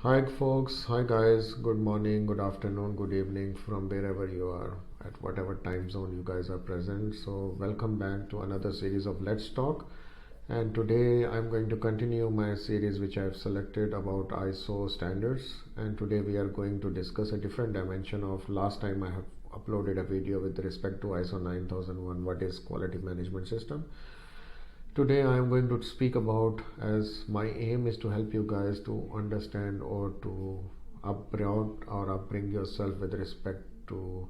Hi folks, hi guys, good morning, good afternoon, good evening from wherever you are, at whatever time zone you guys are present. So welcome back to another series of Let's Talk. And today I'm going to continue my series which I've selected about ISO standards. And today we are going to discuss a different dimension of last time I have uploaded a video with respect to ISO 9001, what is quality management system. Today I am going to speak about, as my aim is to help you guys to understand or to upbring yourself with respect to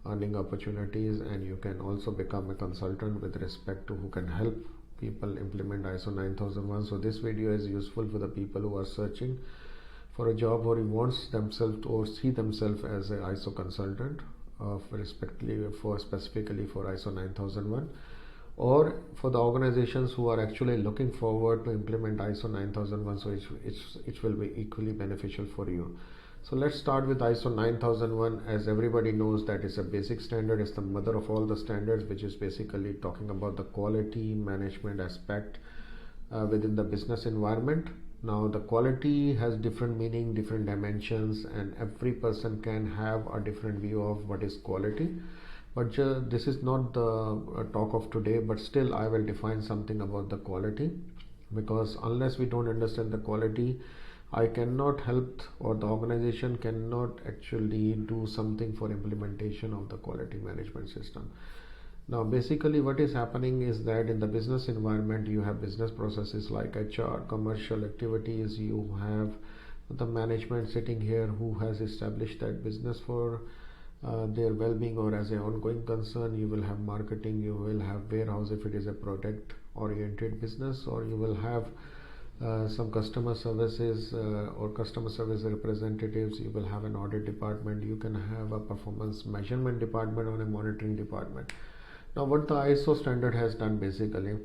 earning opportunities, and you can also become a consultant with respect to who can help people implement ISO 9001. So this video is useful for the people who are searching for a job or who wants themselves or see themselves as an ISO consultant, specifically for ISO 9001, or for the organizations who are actually looking forward to implement ISO 9001. So it will be equally beneficial for you. So let's start with ISO 9001. As everybody knows, that is a basic standard. It's the mother of all the standards, which is basically talking about the quality management aspect within the business environment. Now the quality has different meaning, different dimensions, and every person can have a different view of what is quality. But this is not the talk of today, but still I will define something about the quality, because unless we don't understand the quality, I cannot help, or the organization cannot actually do something for implementation of the quality management system. Now basically what is happening is that in the business environment you have business processes like HR, commercial activities, you have the management sitting here who has established that business for their well-being or as an ongoing concern. You will have marketing, you will have warehouse if it is a product oriented business, or you will have some customer services or customer service representatives. You will have an audit department, you can have a performance measurement department or a monitoring department. Now what the ISO standard has done, basically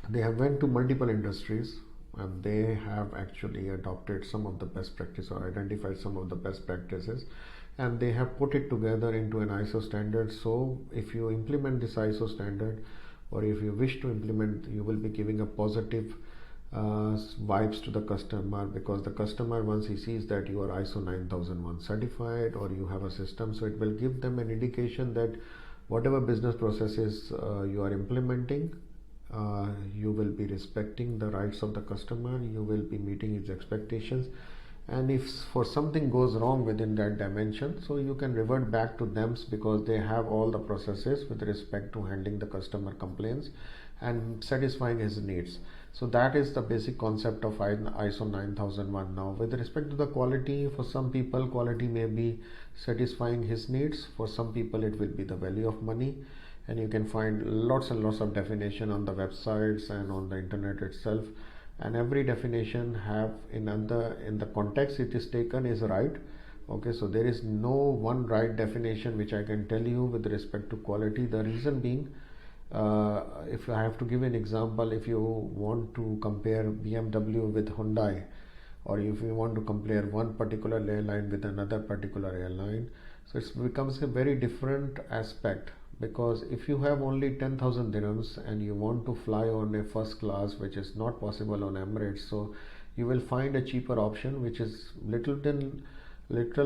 they have went to multiple industries and they have actually adopted some of the best practice or identified some of the best practices, and they have put it together into an ISO standard. So if you implement this ISO standard, or if you wish to implement, you will be giving a positive vibes to the customer, because the customer, once he sees that you are ISO 9001 certified or you have a system, so it will give them an indication that whatever business processes you are implementing, you will be respecting the rights of the customer, you will be meeting his expectations, and if for something goes wrong within that dimension, so you can revert back to them, because they have all the processes with respect to handling the customer complaints and satisfying his needs. So that is the basic concept of ISO 9001. Now with respect to the quality, for some people quality may be satisfying his needs, for some people it will be the value of money, and you can find lots and lots of definition on the websites and on the internet itself, and every definition have in the context it is taken is right. Okay, so there is no one right definition which I can tell you with respect to quality. The reason being, if I have to give an example, if you want to compare BMW with Hyundai, or if you want to compare one particular airline with another particular airline, so it becomes a very different aspect, because if you have only 10,000 dirhams and you want to fly on a first class, which is not possible on Emirates, so you will find a cheaper option which is little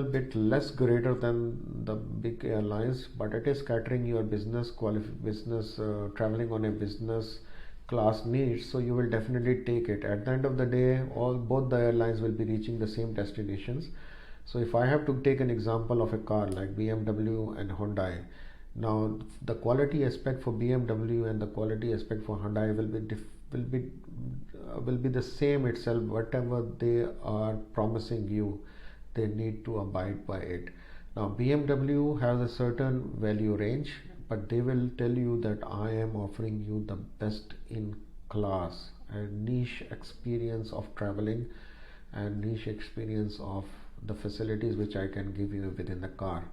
bit less greater than the big airlines, but it is catering your business traveling on a business class needs, so you will definitely take it. At the end of the day, both the airlines will be reaching the same destinations. So if I have to take an example of a car like BMW and Hyundai, now the quality aspect for BMW and the quality aspect for Hyundai will be the same itself. Whatever they are promising you, they need to abide by it. Now BMW has a certain value range, but they will tell you that I am offering you the best in class and niche experience of traveling and niche experience of the facilities which I can give you within the car,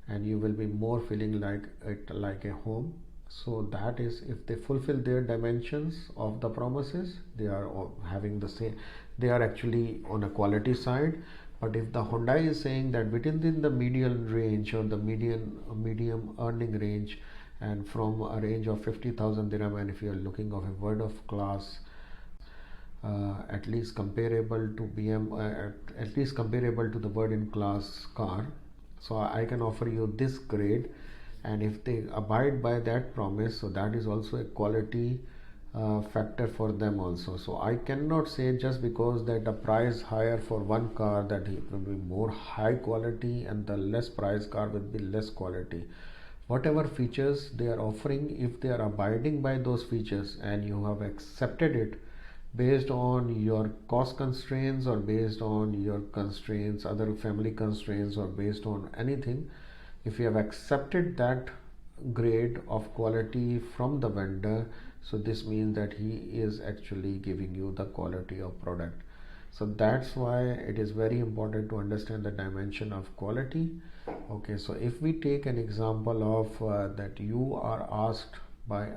and you will be more feeling like it like a home. So that is, if they fulfill their dimensions of the promises, they are having the same, they are actually on a quality side. But if the Hyundai is saying that within the median range or the medium earning range, and from a range of 50,000 dirham, and if you are looking of a word of class at least comparable to at least comparable to the word in class car. So I can offer you this grade, and if they abide by that promise, so that is also a quality factor for them also. So I cannot say just because that the price higher for one car that it will be more high quality and the less price car will be less quality. Whatever features they are offering, if they are abiding by those features and you have accepted it based on your cost constraints or based on your constraints, other family constraints, or based on anything, if you have accepted that grade of quality from the vendor, so this means that he is actually giving you the quality of product. So that's why it is very important to understand the dimension of quality. Okay, so if we take an example of that you are asked by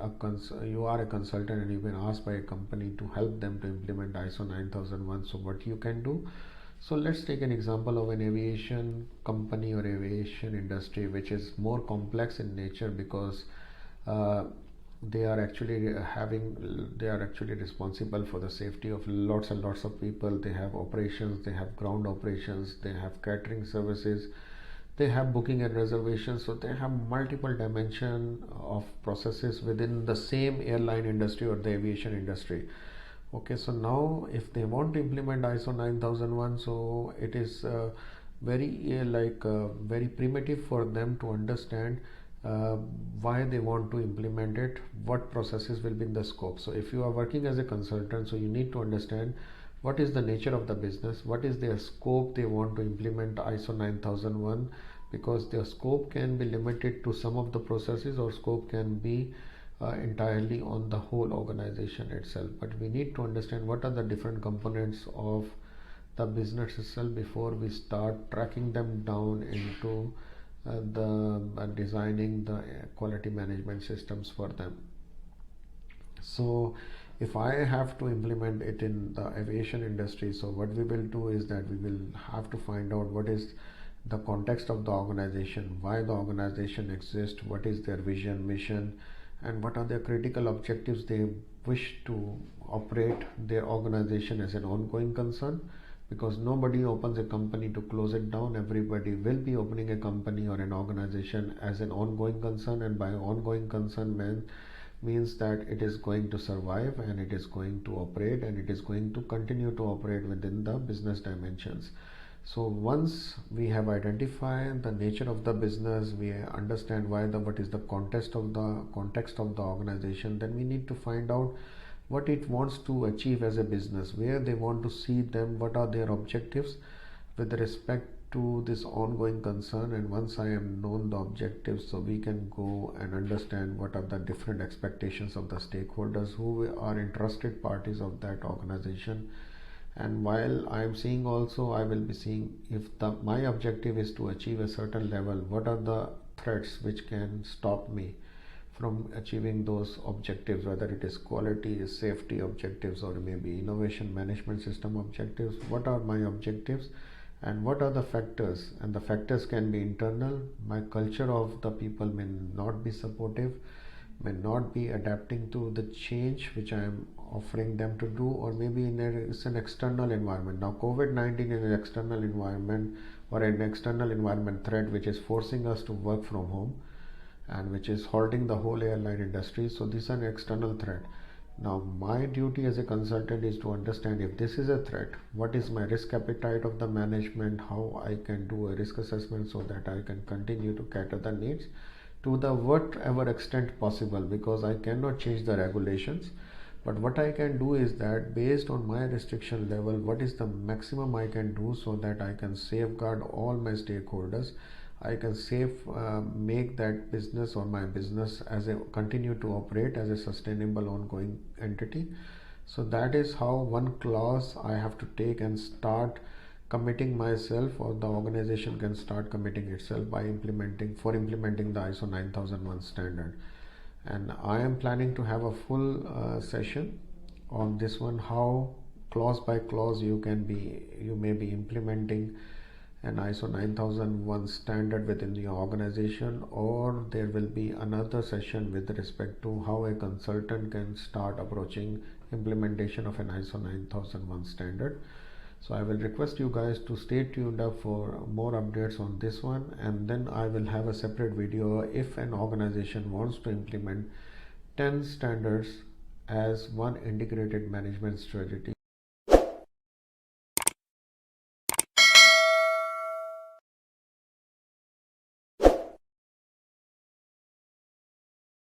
you are a consultant and you've been asked by a company to help them to implement ISO 9001, so what you can do. So let's take an example of an aviation company or aviation industry which is more complex in nature, because they are actually responsible for the safety of lots and lots of people. They have operations, they have ground operations, they have catering services, they have booking and reservations. So they have multiple dimension of processes within the same airline industry or the aviation industry. Okay, so now if they want to implement ISO 9001, so it is very primitive for them to understand why they want to implement it, what processes will be in the scope. So if you are working as a consultant, so you need to understand what is the nature of the business, what is their scope they want to implement ISO 9001, because their scope can be limited to some of the processes, or scope can be entirely on the whole organization itself. But we need to understand what are the different components of the business itself before we start tracking them down into designing the quality management systems for them. So if I have to implement it in the aviation industry, so what we will do is that we will have to find out what is the context of the organization, why the organization exists, what is their vision, mission, and what are their critical objectives they wish to operate their organization as an ongoing concern. Because nobody opens a company to close it down, everybody will be opening a company or an organization as an ongoing concern, and by ongoing concern means that it is going to survive and it is going to operate and it is going to continue to operate within the business dimensions. So once we have identified the nature of the business, we understand what is the context of the organization, then we need to find out what it wants to achieve as a business, where they want to see them, what are their objectives with respect to this ongoing concern. And once I am known the objectives, so we can go and understand what are the different expectations of the stakeholders who are interested parties of that organization. And while I am seeing also, I will be seeing if my objective is to achieve a certain level, what are the threats which can stop me from achieving those objectives, whether it is quality, safety objectives, or maybe innovation management system objectives. What are my objectives and what are the factors? And the factors can be internal. My culture of the people may not be supportive, may not be adapting to the change which I am offering them to do, or maybe it's an external environment. Now COVID-19 is an external environment or an external environment threat which is forcing us to work from home and which is halting the whole airline industry. So this is an external threat. Now my duty as a consultant is to understand if this is a threat, what is my risk appetite of the management, how I can do a risk assessment so that I can continue to cater the needs to the whatever extent possible, because I cannot change the regulations. But what I can do is that based on my restriction level, what is the maximum I can do so that I can safeguard all my stakeholders. I can make that business or my business continue to operate as a sustainable ongoing entity. So that is how one clause I have to take and start committing myself, or the organization can start committing itself by implementing the ISO 9001 standard. And I am planning to have a full session on this one, how clause by clause you may be implementing an ISO 9001 standard within the organization, or there will be another session with respect to how a consultant can start approaching implementation of an ISO 9001 standard. So I will request you guys to stay tuned up for more updates on this one, and then I will have a separate video if an organization wants to implement 10 standards as one integrated management strategy.